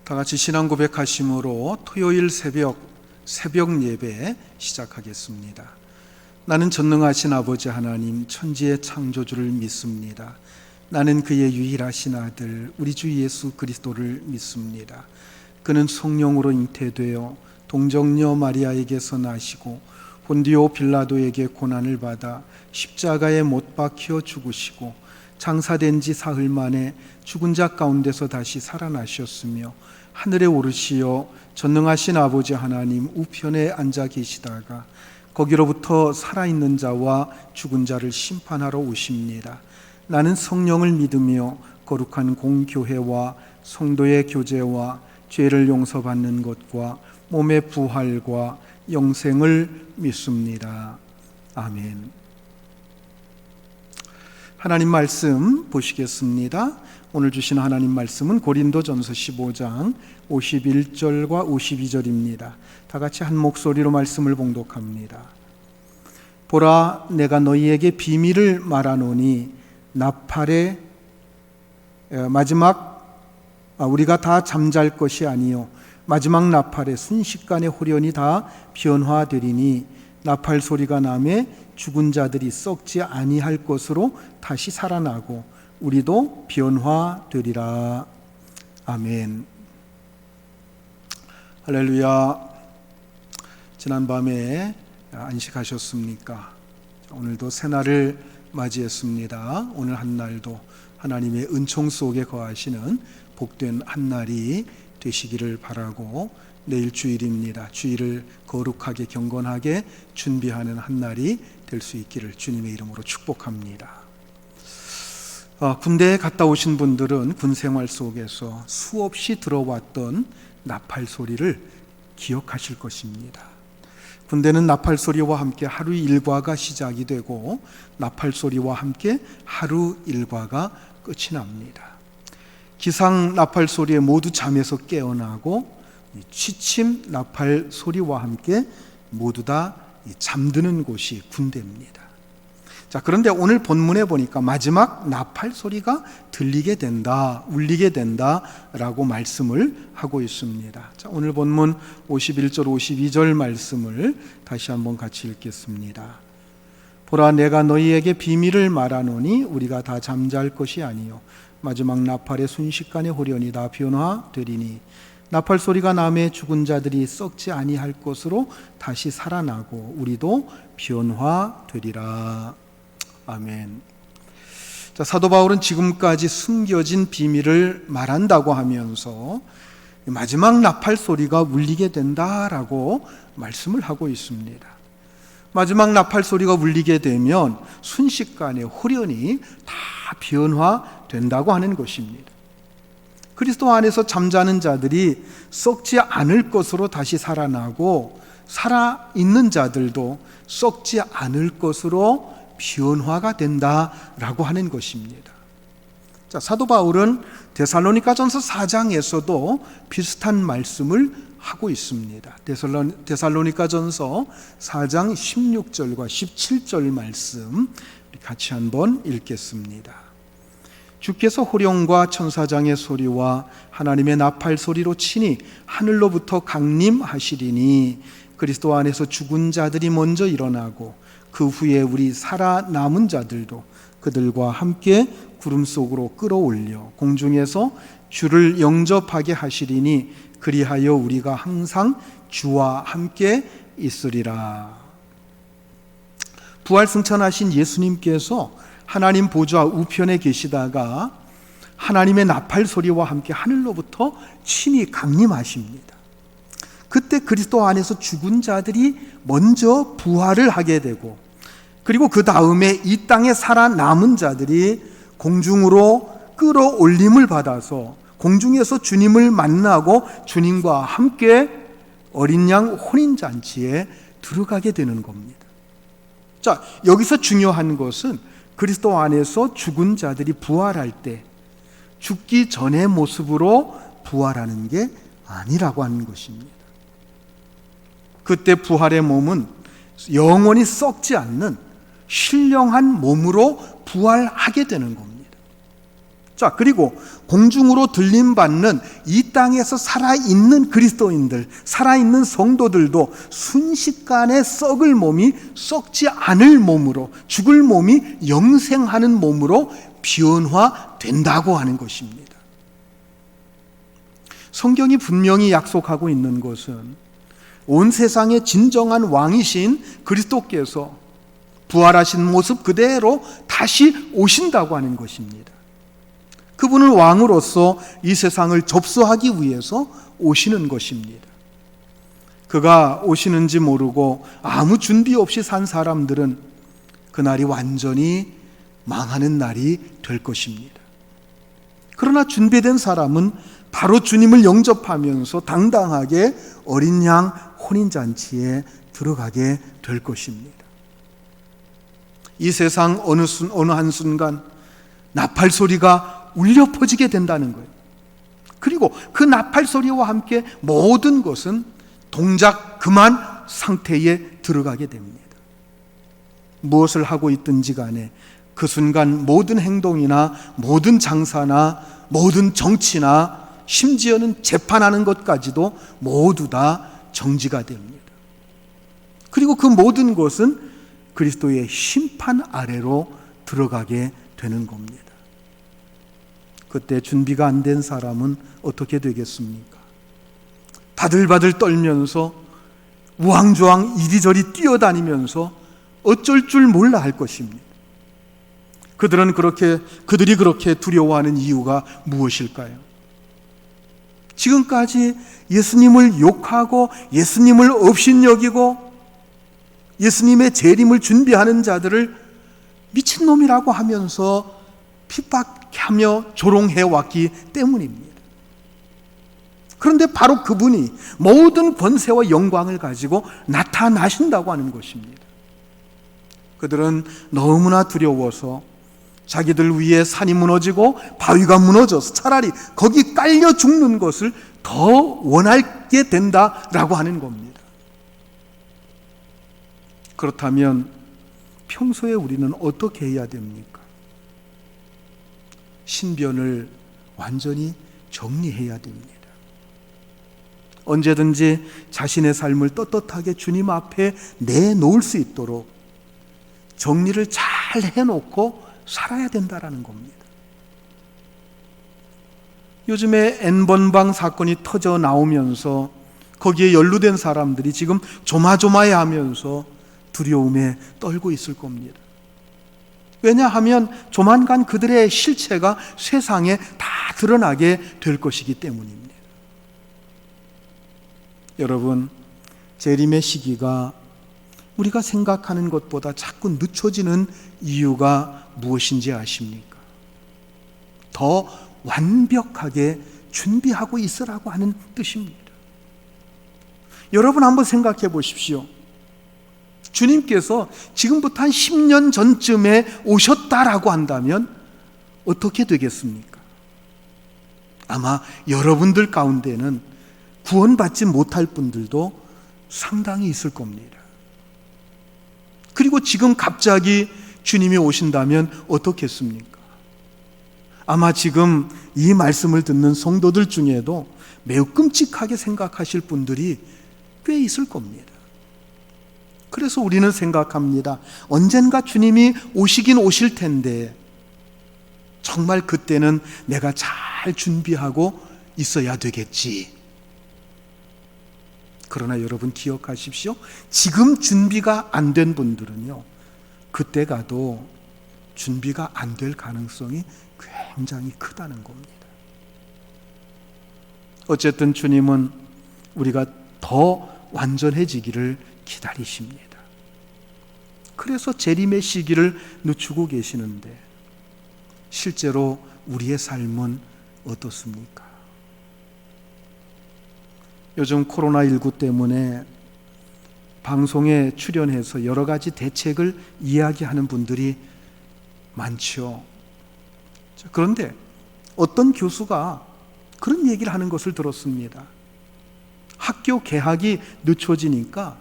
다 같이 신앙 고백하심으로 토요일 새벽 예배 시작하겠습니다. 나는 전능하신 아버지 하나님 천지의 창조주를 믿습니다. 나는 그의 유일하신 아들 우리 주 예수 그리스도를 믿습니다. 그는 성령으로 잉태되어 동정녀 마리아에게서 나시고 본디오 빌라도에게 고난을 받아 십자가에 못 박혀 죽으시고 장사된 지 사흘 만에 죽은 자 가운데서 다시 살아나셨으며 하늘에 오르시어 전능하신 아버지 하나님 우편에 앉아 계시다가 거기로부터 살아있는 자와 죽은 자를 심판하러 오십니다. 나는 성령을 믿으며 거룩한 공교회와 성도의 교제와 죄를 용서받는 것과 몸의 부활과 영생을 믿습니다. 아멘. 하나님 말씀 보시겠습니다. 오늘 주신 하나님 말씀은 고린도전서 15장 51절과 52절입니다. 다 같이 한 목소리로 말씀을 봉독합니다. 보라, 내가 너희에게 비밀을 말하노니 나팔의 우리가 다 잠잘 것이 아니요 마지막 나팔의 순식간에 호련히 다 변화되리니 나팔 소리가 나매 죽은 자들이 썩지 아니할 것으로 다시 살아나고 우리도 변화되리라. 아멘. 할렐루야. 지난밤에 안식하셨습니까? 오늘도 새날을 맞이했습니다. 오늘 한 날도 하나님의 은총 속에 거하시는 복된 한 날이 되시기를 바라고, 내일 주일입니다. 주일을 거룩하게 경건하게 준비하는 한 날이 될 수 있기를 주님의 이름으로 축복합니다. 군대에 갔다 오신 분들은 군 생활 속에서 수없이 들어왔던 나팔 소리를 기억하실 것입니다. 군대는 나팔 소리와 함께 하루 일과가 시작이 되고 나팔 소리와 함께 하루 일과가 끝이 납니다. 기상 나팔 소리에 모두 잠에서 깨어나고 취침 나팔 소리와 함께 모두 다 잠드는 곳이 군대입니다. 자, 그런데 오늘 본문에 보니까 마지막 나팔 소리가 들리게 된다, 울리게 된다라고 말씀을 하고 있습니다. 자, 오늘 본문 51절 52절 말씀을 다시 한번 같이 읽겠습니다. 보라, 내가 너희에게 비밀을 말하노니 우리가 다 잠잘 것이 아니요 마지막 나팔의 순식간에 호련히 다 변화되리니 나팔 소리가 나매 죽은 자들이 썩지 아니할 것으로 다시 살아나고 우리도 변화되리라. 아멘. 자, 사도 바울은 지금까지 숨겨진 비밀을 말한다고 하면서 마지막 나팔 소리가 울리게 된다라고 말씀을 하고 있습니다. 마지막 나팔 소리가 울리게 되면 순식간에 호련히 다 변화된다고 하는 것입니다. 그리스도 안에서 잠자는 자들이 썩지 않을 것으로 다시 살아나고 살아있는 자들도 썩지 않을 것으로 변화가 된다라고 하는 것입니다. 자, 사도 바울은 데살로니가전서 4장에서도 비슷한 말씀을 하고 있습니다. 데살로니가전서 4장 16절과 17절 말씀 같이 한번 읽겠습니다. 주께서 호령과 천사장의 소리와 하나님의 나팔 소리로 치니 하늘로부터 강림하시리니 그리스도 안에서 죽은 자들이 먼저 일어나고 그 후에 우리 살아남은 자들도 그들과 함께 구름 속으로 끌어올려 공중에서 주를 영접하게 하시리니 그리하여 우리가 항상 주와 함께 있으리라. 부활승천하신 예수님께서 하나님 보좌 우편에 계시다가 하나님의 나팔 소리와 함께 하늘로부터 친히 강림하십니다. 그때 그리스도 안에서 죽은 자들이 먼저 부활을 하게 되고, 그리고 그 다음에 이 땅에 살아남은 자들이 공중으로 끌어올림을 받아서 공중에서 주님을 만나고 주님과 함께 어린 양 혼인잔치에 들어가게 되는 겁니다. 자, 여기서 중요한 것은 그리스도 안에서 죽은 자들이 부활할 때 죽기 전의 모습으로 부활하는 게 아니라고 하는 것입니다. 그때 부활의 몸은 영원히 썩지 않는 신령한 몸으로 부활하게 되는 겁니다. 자, 그리고 공중으로 들림받는 이 땅에서 살아있는 그리스도인들, 살아있는 성도들도 순식간에 썩을 몸이 썩지 않을 몸으로, 죽을 몸이 영생하는 몸으로 변화된다고 하는 것입니다. 성경이 분명히 약속하고 있는 것은 온 세상의 진정한 왕이신 그리스도께서 부활하신 모습 그대로 다시 오신다고 하는 것입니다. 그분은 왕으로서 이 세상을 접수하기 위해서 오시는 것입니다. 그가 오시는지 모르고 아무 준비 없이 산 사람들은 그날이 완전히 망하는 날이 될 것입니다. 그러나 준비된 사람은 바로 주님을 영접하면서 당당하게 어린 양 혼인잔치에 들어가게 될 것입니다. 이 세상 어느 한순간 나팔 소리가 울려 퍼지게 된다는 거예요. 그리고 그 나팔 소리와 함께 모든 것은 동작 그만 상태에 들어가게 됩니다. 무엇을 하고 있든지 간에 그 순간 모든 행동이나 모든 장사나 모든 정치나 심지어는 재판하는 것까지도 모두 다 정지가 됩니다. 그리고 그 모든 것은 그리스도의 심판 아래로 들어가게 되는 겁니다. 그때 준비가 안 된 사람은 어떻게 되겠습니까? 바들바들 떨면서 우왕좌왕 이리저리 뛰어다니면서 어쩔 줄 몰라 할 것입니다. 그들이 그렇게 두려워하는 이유가 무엇일까요? 지금까지 예수님을 욕하고 예수님을 업신여기고 예수님의 재림을 준비하는 자들을 미친놈이라고 하면서 핍박하며 조롱해왔기 때문입니다. 그런데 바로 그분이 모든 권세와 영광을 가지고 나타나신다고 하는 것입니다. 그들은 너무나 두려워서 자기들 위에 산이 무너지고 바위가 무너져서 차라리 거기 깔려 죽는 것을 더 원하게 된다라고 하는 겁니다. 그렇다면 평소에 우리는 어떻게 해야 됩니까? 신변을 완전히 정리해야 됩니다. 언제든지 자신의 삶을 떳떳하게 주님 앞에 내놓을 수 있도록 정리를 잘 해놓고 살아야 된다라는 겁니다. 요즘에 N번방 사건이 터져 나오면서 거기에 연루된 사람들이 지금 조마조마해하면서 두려움에 떨고 있을 겁니다. 왜냐하면 조만간 그들의 실체가 세상에 다 드러나게 될 것이기 때문입니다. 여러분, 재림의 시기가 우리가 생각하는 것보다 자꾸 늦춰지는 이유가 무엇인지 아십니까? 더 완벽하게 준비하고 있으라고 하는 뜻입니다. 여러분 한번 생각해 보십시오. 주님께서 지금부터 한 10년 전쯤에 오셨다라고 한다면 어떻게 되겠습니까? 아마 여러분들 가운데는 구원받지 못할 분들도 상당히 있을 겁니다. 그리고 지금 갑자기 주님이 오신다면 어떻겠습니까? 아마 지금 이 말씀을 듣는 성도들 중에도 매우 끔찍하게 생각하실 분들이 꽤 있을 겁니다. 그래서 우리는 생각합니다. 언젠가 주님이 오시긴 오실 텐데 정말 그때는 내가 잘 준비하고 있어야 되겠지. 그러나 여러분 기억하십시오. 지금 준비가 안 된 분들은요, 그때 가도 준비가 안 될 가능성이 굉장히 크다는 겁니다. 어쨌든 주님은 우리가 더 완전해지기를 기다리십니다. 그래서 재림의 시기를 늦추고 계시는데 실제로 우리의 삶은 어떻습니까? 요즘 코로나19 때문에 방송에 출연해서 여러 가지 대책을 이야기하는 분들이 많죠. 그런데 어떤 교수가 그런 얘기를 하는 것을 들었습니다. 학교 개학이 늦춰지니까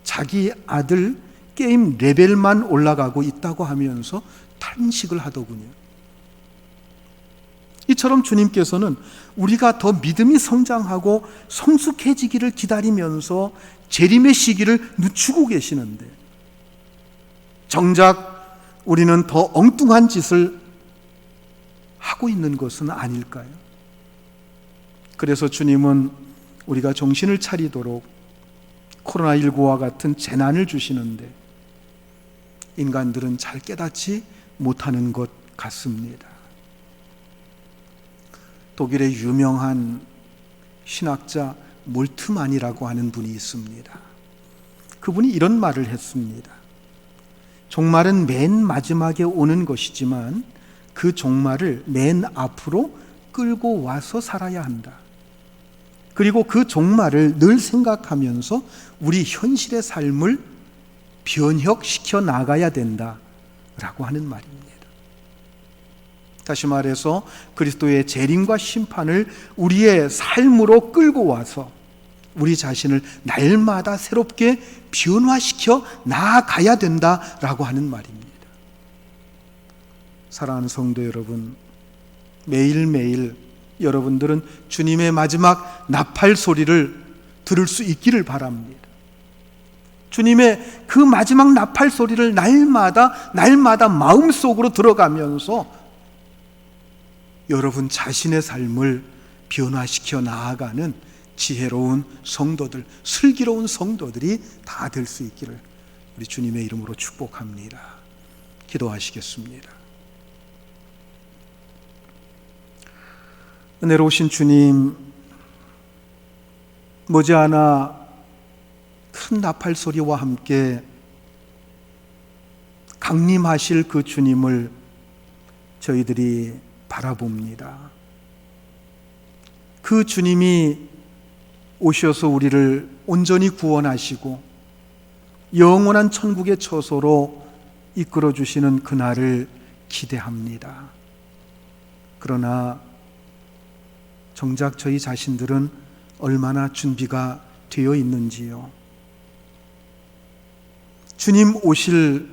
자기 아들 게임 레벨만 올라가고 있다고 하면서 탄식을 하더군요. 이처럼 주님께서는 우리가 더 믿음이 성장하고 성숙해지기를 기다리면서 재림의 시기를 늦추고 계시는데, 정작 우리는 더 엉뚱한 짓을 하고 있는 것은 아닐까요? 그래서 주님은 우리가 정신을 차리도록 코로나19와 같은 재난을 주시는데, 인간들은 잘 깨닫지 못하는 것 같습니다. 독일의 유명한 신학자 몰트만이라고 하는 분이 있습니다. 그분이 이런 말을 했습니다. 종말은 맨 마지막에 오는 것이지만 그 종말을 맨 앞으로 끌고 와서 살아야 한다. 그리고 그 종말을 늘 생각하면서 우리 현실의 삶을 변혁시켜 나가야 된다라고 하는 말입니다. 다시 말해서 그리스도의 재림과 심판을 우리의 삶으로 끌고 와서 우리 자신을 날마다 새롭게 변화시켜 나아가야 된다라고 하는 말입니다. 사랑하는 성도 여러분, 매일매일 여러분들은 주님의 마지막 나팔 소리를 들을 수 있기를 바랍니다. 주님의 그 마지막 나팔 소리를 날마다 마음속으로 들어가면서 여러분 자신의 삶을 변화시켜 나아가는 지혜로운 성도들, 슬기로운 성도들이 다 될 수 있기를 우리 주님의 이름으로 축복합니다. 기도하시겠습니다. 은혜로우신 주님, 머지않아 큰 나팔 소리와 함께 강림하실 그 주님을 저희들이 바라봅니다. 그 주님이 오셔서 우리를 온전히 구원하시고 영원한 천국의 처소로 이끌어 주시는 그날을 기대합니다. 그러나 정작 저희 자신들은 얼마나 준비가 되어 있는지요. 주님 오실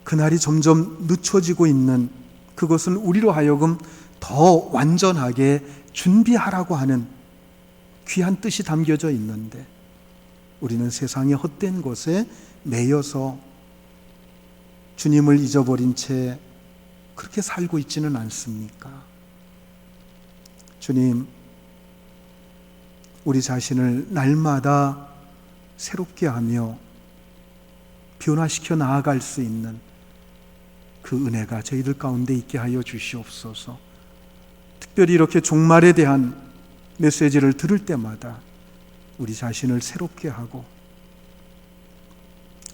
그날이 점점 늦춰지고 있는, 그것은 우리로 하여금 더 완전하게 준비하라고 하는 귀한 뜻이 담겨져 있는데, 우리는 세상의 헛된 것에 매여서 주님을 잊어버린 채 그렇게 살고 있지는 않습니까? 주님, 우리 자신을 날마다 새롭게 하며 변화시켜 나아갈 수 있는 그 은혜가 저희들 가운데 있게 하여 주시옵소서. 특별히 이렇게 종말에 대한 메시지를 들을 때마다 우리 자신을 새롭게 하고,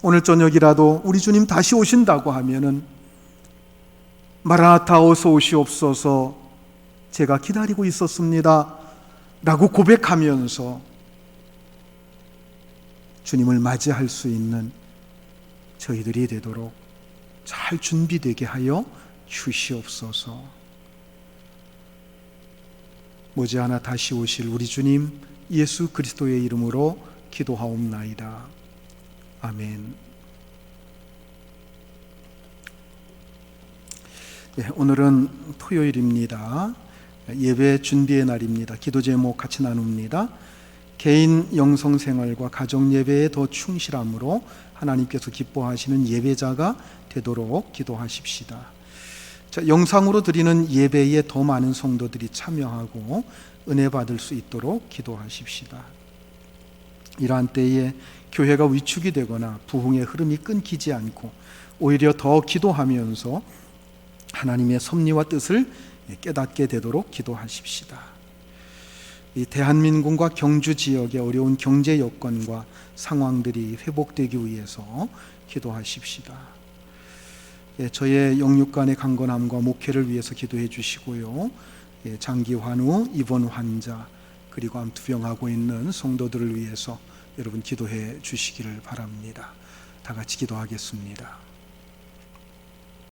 오늘 저녁이라도 우리 주님 다시 오신다고 하면은 마라나타 어서 오시옵소서, 제가 기다리고 있었습니다 라고 고백하면서 주님을 맞이할 수 있는 저희들이 되도록 잘 준비되게 하여 주시옵소서. 머지않아 다시 오실 우리 주님 예수 그리스도의 이름으로 기도하옵나이다. 아멘. 오늘은 토요일입니다. 예배 준비의 날입니다. 기도 제목 같이 나눕니다. 개인 영성생활과 가정 예배에 더 충실함으로 하나님께서 기뻐하시는 예배자가 되도록 기도하십시다. 자, 영상으로 드리는 예배에 더 많은 성도들이 참여하고 은혜 받을 수 있도록 기도하십시다. 이러한 때에 교회가 위축이 되거나 부흥의 흐름이 끊기지 않고 오히려 더 기도하면서 하나님의 섭리와 뜻을 깨닫게 되도록 기도하십시다. 이 대한민국과 경주 지역의 어려운 경제 여건과 상황들이 회복되기 위해서 기도하십시다. 저의 영육간의 강건함과 목회를 위해서 기도해 주시고요. 장기 환우, 입원 환자, 그리고 암투병하고 있는 성도들을 위해서 여러분 기도해 주시기를 바랍니다. 다 같이 기도하겠습니다.